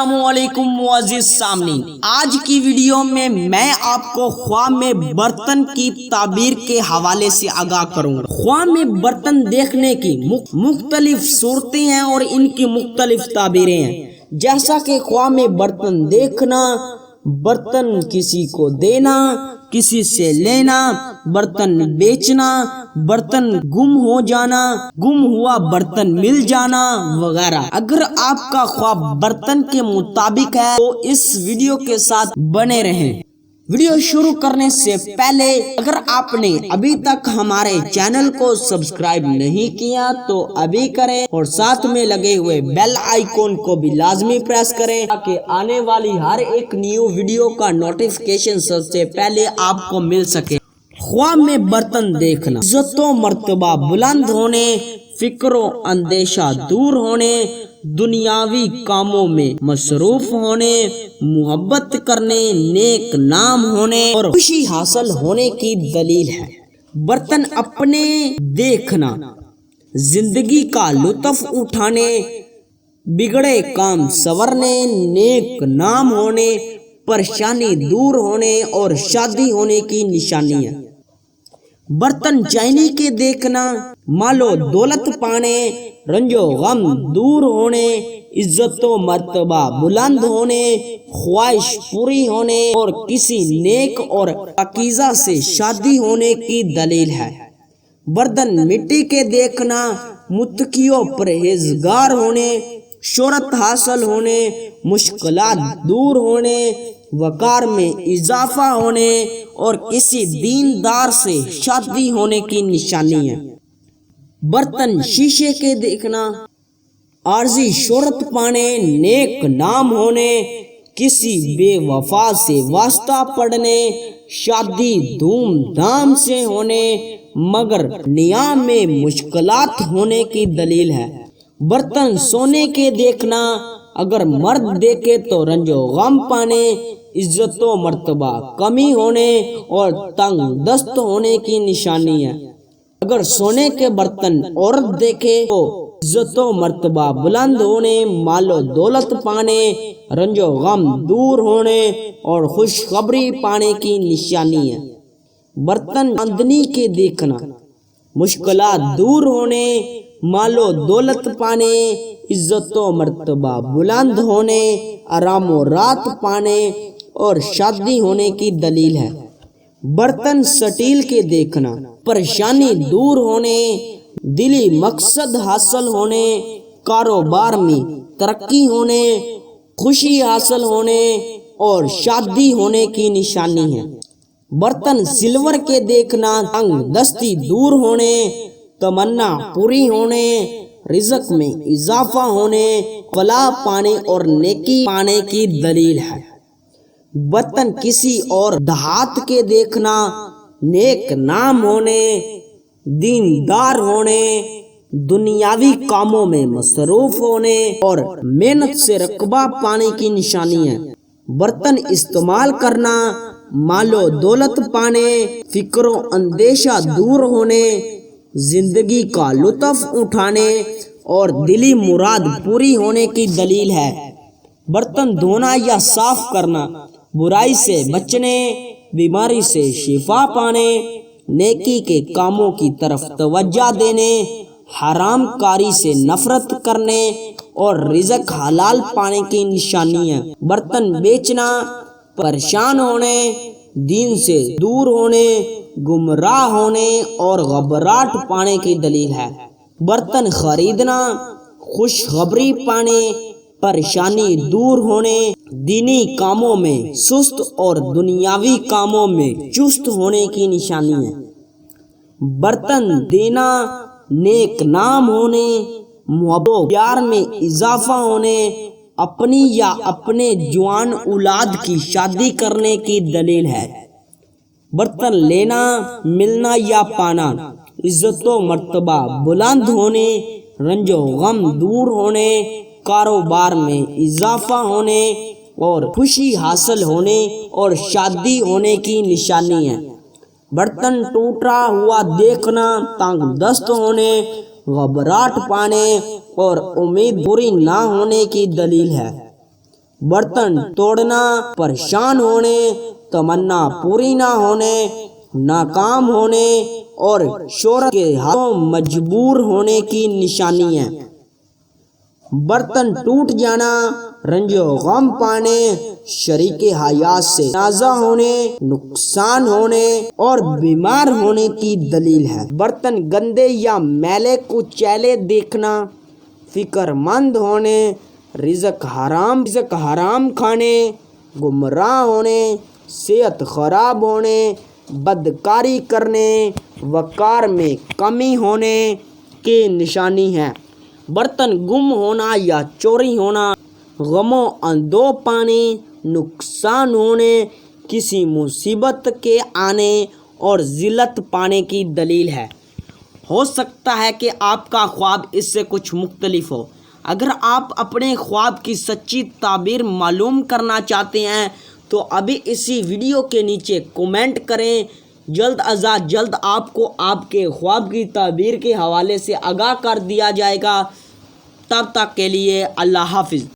السلام علیکم معزز سامعین، آج کی ویڈیو میں آپ کو خواہ میں برتن کی تعبیر کے حوالے سے آگاہ کروں گا۔ خواہ میں برتن دیکھنے کی مختلف صورتیں ہیں اور ان کی مختلف تعبیریں ہیں، جیسا کہ خواہ میں برتن دیکھنا، برتن کسی کو دینا، کسی سے لینا، برتن بیچنا، برتن گم ہو جانا، گم ہوا برتن مل جانا وغیرہ۔ اگر آپ کا خواہ برتن کے مطابق ہے تو اس ویڈیو کے ساتھ بنے رہیں۔ ویڈیو شروع کرنے سے پہلے اگر آپ نے ابھی تک ہمارے چینل کو سبسکرائب نہیں کیا تو ابھی کریں اور ساتھ میں لگے ہوئے بیل آئیکن کو بھی لازمی پریس کریں تاکہ آنے والی ہر ایک نیو ویڈیو کا نوٹیفیکیشن سب سے پہلے آپ کو مل سکے۔ خواہ میں برتن دیکھنا، عزت و مرتبہ بلند ہونے، فکر و اندیشہ دور ہونے، دنیاوی کاموں میں مصروف ہونے، محبت کرنے، نیک نام ہونے اور خوشی حاصل ہونے کی دلیل ہے۔ برتن اپنے دیکھنا، زندگی کا لطف اٹھانے، بگڑے کام سنورنے، نیک نام ہونے، پریشانی دور ہونے اور شادی ہونے کی نشانی ہے۔ برتن چینی کے دیکھنا، مال و دولت پانے، رنج و غم دور ہونے، عزت و مرتبہ بلند ہونے، خواہش پوری ہونے اور کسی نیک اور پاکیزہ سے شادی ہونے کی دلیل ہے۔ برتن مٹی کے دیکھنا، متقی و پرہیزگار ہونے، شہرت حاصل ہونے، مشکلات دور ہونے، وقار میں اضافہ ہونے اور کسی دیندار سے شادی ہونے کی نشانی ہے۔ برتن شیشے کے دیکھنا، عارضی شہرت پانے، نیک نام ہونے، کسی بے وفا سے واسطہ پڑنے، شادی دھوم دھام سے ہونے مگر نیام میں مشکلات ہونے کی دلیل ہے۔ برتن سونے کے دیکھنا، اگر مرد دیکھے تو رنج و غم پانے، عزت و مرتبہ کمی ہونے اور تنگ دست ہونے کی نشانی ہے۔ اگر سونے کے برتن عورت دیکھے تو عزت و مرتبہ بلند ہونے، مال و دولت پانے، رنج و غم دور ہونے اور خوشخبری پانے کی نشانی ہے۔ برتن چاندنی کے دیکھنا، مشکلات دور ہونے، مال و دولت پانے، عزت و مرتبہ بلند ہونے، آرام و رات پانے اور شادی ہونے کی دلیل ہے۔ برتن سٹیل کے دیکھنا، پریشانی دور ہونے، دلی مقصد حاصل ہونے، کاروبار میں ترقی ہونے، خوشی حاصل ہونے اور شادی ہونے کی نشانی ہے۔ برتن سلور کے دیکھنا، تنگ دستی دور ہونے، تمنا پوری ہونے، رزق میں اضافہ ہونے، فلاح پانے اور نیکی پانے کی دلیل ہے۔ برتن کسی اور دھات کے دیکھنا، نیک نام ہونے، دیندار ہونے، دنیاوی کاموں میں مصروف ہونے اور محنت سے رقبہ پانے کی نشانی ہے۔ برتن استعمال کرنا، مال و دولت پانے، فکر و اندیشہ دور ہونے، زندگی کا لطف اٹھانے اور دلی مراد پوری ہونے کی دلیل ہے۔ برتن دھونا یا صاف کرنا، برائی سے بچنے، بیماری سے شفا پانے، نیکی کے کاموں کی طرف توجہ دینے، حرام کاری سے نفرت کرنے اور رزق حلال پانے کی نشانی ہے۔ برتن بیچنا، پریشان ہونے، دین سے دور ہونے، گمراہ ہونے اور گھبراہٹ پانے کی دلیل ہے۔ برتن خریدنا، خوشخبری پانے، پریشانی دور ہونے، دینی کاموں میں سست اور دنیاوی کاموں میں چست ہونے کی نشانی ہے۔ برتن دینا، نیک نام ہونے، محبت و پیار میں اضافہ ہونے، اپنی یا اپنے جوان اولاد کی شادی کرنے کی دلیل ہے۔ برتن لینا، ملنا یا پانا، عزت و مرتبہ بلند ہونے، رنج و غم دور ہونے، کاروبار میں اضافہ ہونے اور خوشی حاصل ہونے اور شادی ہونے کی نشانی ہے۔ برتن ٹوٹا ہوا دیکھنا، تنگ دست ہونے، گھبراہٹ پانے اور امید پوری نہ ہونے کی دلیل ہے۔ برتن توڑنا، پریشان ہونے، تمنا پوری نہ ہونے، ناکام ہونے اور شہرت کے ہاتھوں مجبور ہونے کی نشانی ہے۔ برتن ٹوٹ جانا، رنج و غم پانے، شریک حیات سے تنازع ہونے، نقصان ہونے اور بیمار ہونے کی دلیل ہے۔ برتن گندے یا میلے کو چیلے دیکھنا، فکر مند ہونے، رزق حرام کھانے، گمراہ ہونے، صحت خراب ہونے، بدکاری کرنے، وقار میں کمی ہونے کی نشانی ہے۔ برتن گم ہونا یا چوری ہونا، غم و اندوہ پانے، نقصان ہونے، کسی مصیبت کے آنے اور ذلت پانے کی دلیل ہے۔ ہو سکتا ہے کہ آپ کا خواب اس سے کچھ مختلف ہو۔ اگر آپ اپنے خواب کی سچی تعبیر معلوم کرنا چاہتے ہیں تو ابھی اسی ویڈیو کے نیچے کومنٹ کریں۔ جلد از جلد آپ کو آپ کے خواب کی تعبیر کے حوالے سے آگاہ کر دیا جائے گا۔ تب تک کے لیے اللہ حافظ۔